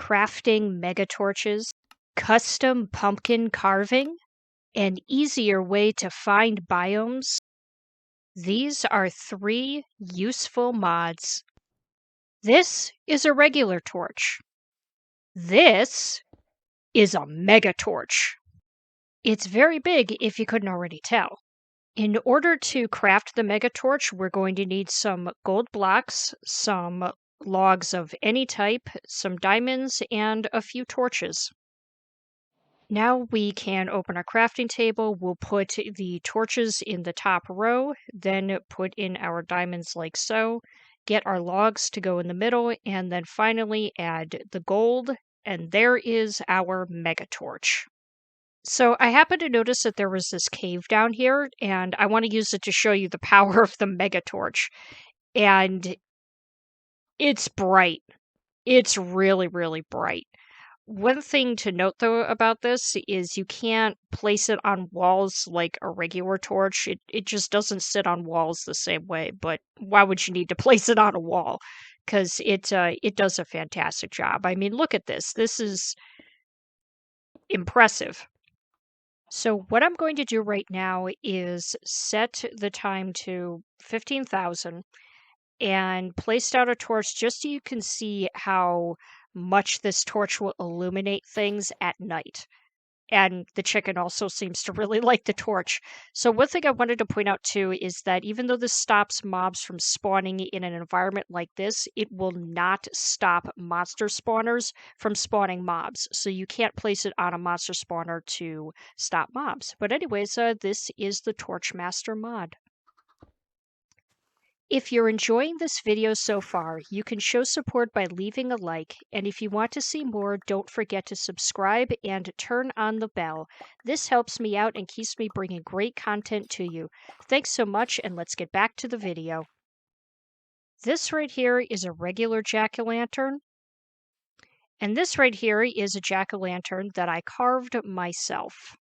crafting mega torches, custom pumpkin carving, an easier way to find biomes? These are 3 useful mods. This is a regular torch. This is a mega torch. It's very big if you couldn't already tell. In order to craft the mega torch, we're going to need some gold blocks, some logs of any type, some diamonds, and a few torches. Now we can open our crafting table. We'll put the torches in the top row, then put in our diamonds like so, get our logs to go in the middle, and then finally add the gold, and there is our mega torch. So I happened to notice that there was this cave down here, and I want to use it to show you the power of the mega torch. And it's bright. It's really, really bright. One thing to note, though, about this is you can't place it on walls like a regular torch. It just doesn't sit on walls the same way, but why would you need to place it on a wall? Because it does a fantastic job. I mean, look at this. This is impressive. So what I'm going to do right now is set the time to 15,000 and place down a torch just so you can see how much this torch will illuminate things at night. And the chicken also seems to really like the torch. So one thing I wanted to point out too is that even though this stops mobs from spawning in an environment like this, it will not stop monster spawners from spawning mobs. So you can't place it on a monster spawner to stop mobs. But anyways, this is the Torchmaster mod. If you're enjoying this video so far, you can show support by leaving a like, and if you want to see more, don't forget to subscribe and turn on the bell. This helps me out and keeps me bringing great content to you. Thanks so much, and let's get back to the video. This right here is a regular jack-o'-lantern, and this right here is a jack-o'-lantern that I carved myself.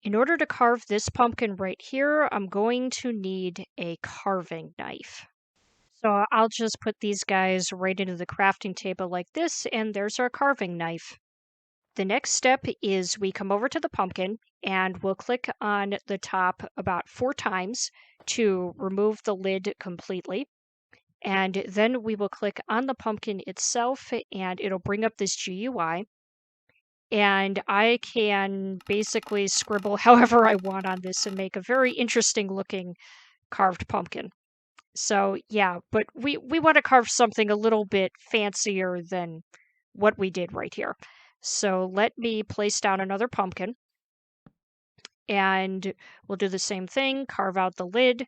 In order to carve this pumpkin right here, I'm going to need a carving knife. So I'll just put these guys right into the crafting table like this, and there's our carving knife. The next step is we come over to the pumpkin, and we'll click on the top about 4 times to remove the lid completely. And then we will click on the pumpkin itself, and it'll bring up this GUI. And I can basically scribble however I want on this and make a very interesting looking carved pumpkin. So yeah, but we want to carve something a little bit fancier than what we did right here. So let me place down another pumpkin. And we'll do the same thing, carve out the lid.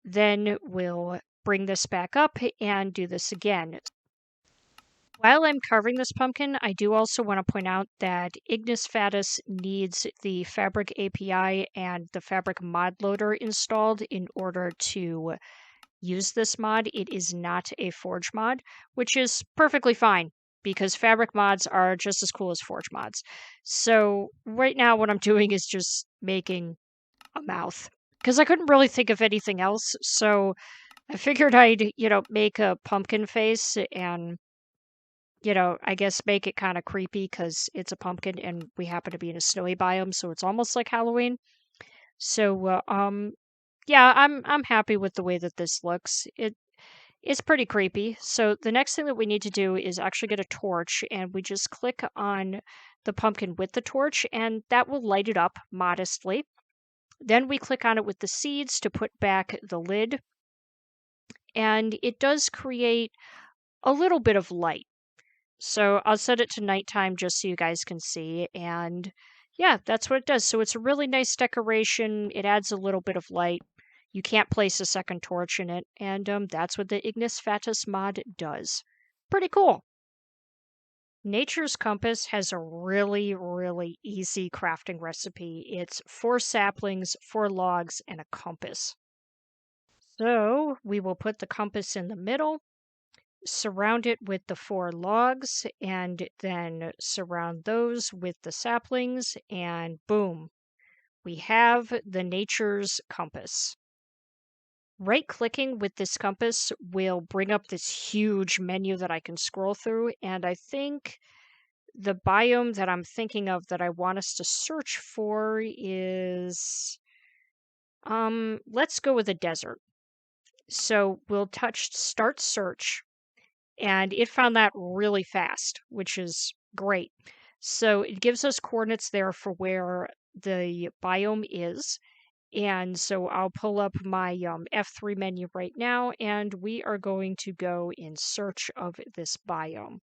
Then we'll bring this back up and do this again. While I'm carving this pumpkin, I do also want to point out that Ignis Fatuus needs the Fabric API and the Fabric Mod Loader installed in order to use this mod. It is not a Forge mod, which is perfectly fine because Fabric mods are just as cool as Forge mods. So right now what I'm doing is just making a mouth because I couldn't really think of anything else. So I figured I'd, make a pumpkin face and I guess make it kind of creepy because it's a pumpkin and we happen to be in a snowy biome, so it's almost like Halloween. So, yeah, I'm happy with the way that this looks. It's pretty creepy. So the next thing that we need to do is actually get a torch, and we just click on the pumpkin with the torch, and that will light it up modestly. Then we click on it with the seeds to put back the lid, and it does create a little bit of light. So I'll set it to nighttime just so you guys can see. And yeah, that's what it does. So it's a really nice decoration. It adds a little bit of light. You can't place a second torch in it. And that's what the Ignis Fatuus mod does. Pretty cool. Nature's Compass has a really, really easy crafting recipe. It's 4 saplings, 4 logs, and a compass. So we will put the compass in the middle. Surround it with the 4 logs, and then surround those with the saplings, and boom, we have the Nature's Compass. Right-clicking with this compass will bring up this huge menu that I can scroll through, and I think the biome that I'm thinking of that I want us to search for is, let's go with a desert. So we'll touch Start Search, and it found that really fast, which is great. So it gives us coordinates there for where the biome is. And so I'll pull up my F3 menu right now, and we are going to go in search of this biome.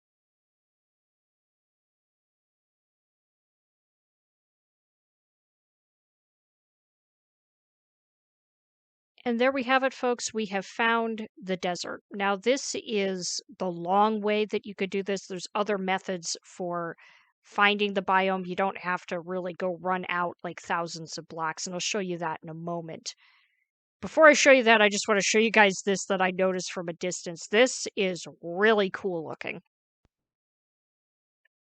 And there we have it, folks. We have found the desert. Now, this is the long way that you could do this. There's other methods for finding the biome. You don't have to really go run out like thousands of blocks, and I'll show you that in a moment. Before I show you that, I just want to show you guys this that I noticed from a distance. This is really cool looking.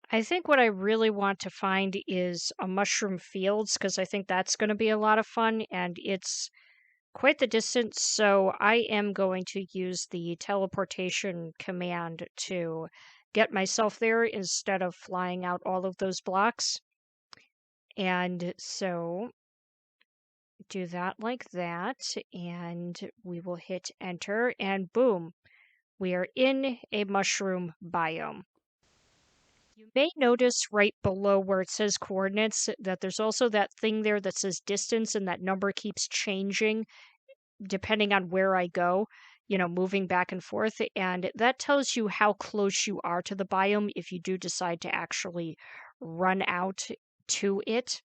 I think what I really want to find is a mushroom fields because I think that's going to be a lot of fun, and it's quite the distance, so I am going to use the teleportation command to get myself there instead of flying out all of those blocks. And so do that like that, and we will hit enter, and boom, we are in a mushroom biome. You may notice right below where it says coordinates that there's also that thing there that says distance, and that number keeps changing depending on where I go, moving back and forth. And that tells you how close you are to the biome if you do decide to actually run out to it.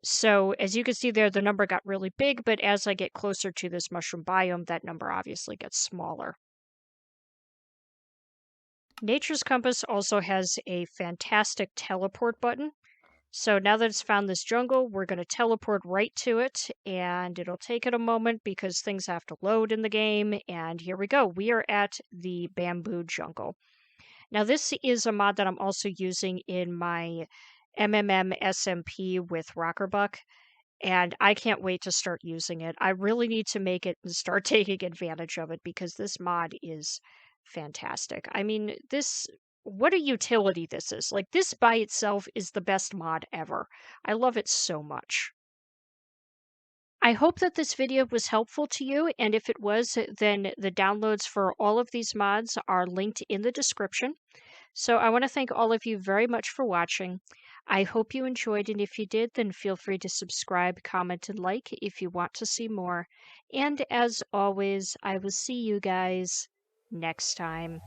So as you can see there, the number got really big, but as I get closer to this mushroom biome, that number obviously gets smaller. Nature's Compass also has a fantastic teleport button. So now that it's found this jungle, we're going to teleport right to it, and it'll take it a moment because things have to load in the game. And here we go. We are at the bamboo jungle. Now, this is a mod that I'm also using in my SMP with Rockerbuck, and I can't wait to start using it. I really need to make it and start taking advantage of it because this mod is fantastic. I mean, what a utility this is. Like, this by itself is the best mod ever. I love it so much. I hope that this video was helpful to you, and if it was, then the downloads for all of these mods are linked in the description. So I want to thank all of you very much for watching. I hope you enjoyed, and if you did, then feel free to subscribe, comment, and like if you want to see more. And as always, I will see you guys next time.